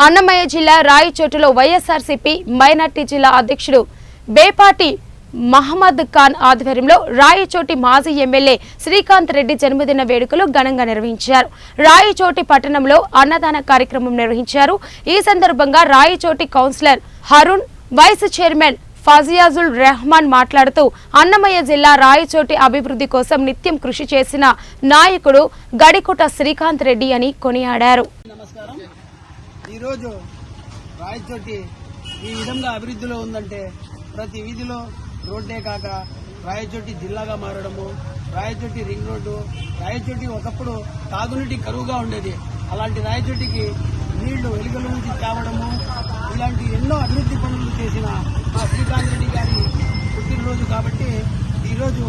అన్నమయ్య జిల్లా రాయచోటిలో వైఎస్ఆర్సీపీ మైనార్టీ జిల్లా అధ్యక్షుడు బేపాటి మహమ్మద్ ఖాన్ ఆధ్వర్యంలో రాయచోటి మాజీ ఎమ్మెల్యే శ్రీకాంత్ రెడ్డి జన్మదిన వేడుకలు ఘనంగా నిర్వహించారు. రాయచోటి పట్టణంలో అన్నదాన కార్యక్రమం నిర్వహించారు. ఈ సందర్భంగా Rayachoti councillor Harun, vice chairman Faziazul Rehman మాట్లాడుతూ అన్నమయ్య జిల్లా రాయచోటి అభివృద్ధి కోసం నిత్యం కృషి చేసిన నాయకుడు గడికోట శ్రీకాంత్ రెడ్డి అని కొనియాడారు. ఈరోజు రాయచోటి ఈ విధంగా అభివృద్ధిలో ఉందంటే ప్రతి వీధిలో రోడ్డే కాక రాయచోటి జిల్లాగా మారడము, రాయచోటి రింగ్ రోడ్డు, రాయచోటి ఒకప్పుడు తాగునీటి కరువుగా ఉండేది. అలాంటి రాయచోటికి నీళ్లు వెలుగుల నుంచి తేవడము, ఇలాంటి ఎన్నో అభివృద్ధి పనులు చేసిన మా శ్రీకాంత్ రెడ్డి గారి పుట్టినరోజు కాబట్టి ఈరోజు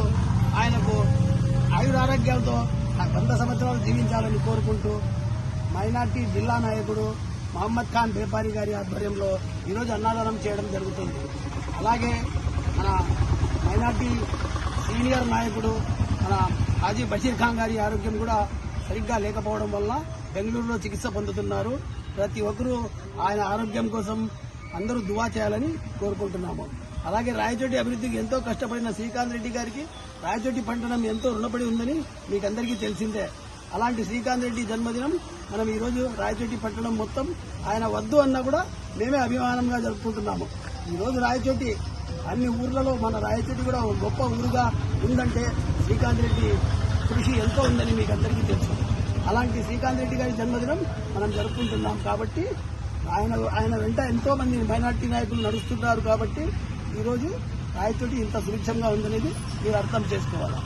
ఆయనకు ఆయురారోగ్యాలతో 100 సంవత్సరాలు జీవించాలని కోరుకుంటూ మైనార్టీ జిల్లా నాయకుడు మహమ్మద్ ఖాన్ బేపారి గారి ఆధ్వర్యంలో ఈరోజు అన్నదానం చేయడం జరుగుతుంది. అలాగే మన మైనార్టీ సీనియర్ నాయకుడు మన హాజీ బషీర్ ఖాన్ గారి ఆరోగ్యం కూడా సరిగ్గా లేకపోవడం వల్ల బెంగళూరులో చికిత్స పొందుతున్నారు. ప్రతి ఒక్కరూ ఆయన ఆరోగ్యం కోసం అందరూ దువా చేయాలని కోరుకుంటున్నాము. అలాగే రాయచోటి అభివృద్ధికి ఎంతో కష్టపడిన శ్రీకాంత్ రెడ్డి గారికి రాయచోటి పట్టణం ఎంతో రుణపడి ఉందని మీకందరికీ తెలిసిందే. అలాంటి శ్రీకాంత్ రెడ్డి జన్మదినం మనం ఈరోజు రాయచోటి పట్టణం మొత్తం ఆయన వద్దు అన్నా కూడా మేమే అభిమానంగా జరుపుకుంటున్నాము. ఈరోజు రాయచోటి అన్ని ఊర్లలో మన రాయచోటి కూడా ఒక గొప్ప ఊరుగా ఉందంటే శ్రీకాంత్ రెడ్డి కృషి ఎంతో ఉందని మీకు అందరికీ తెలుసు. అలాంటి శ్రీకాంత్ రెడ్డి గారి జన్మదినం మనం జరుపుకుంటున్నాం కాబట్టి ఆయన వెంట ఎంతో మంది మైనార్టీ నాయకులు నడుస్తున్నారు కాబట్టి ఈరోజు రాయచోటి ఇంత సుభిక్షంగా ఉందనేది మీరు అర్థం చేసుకోవాలి.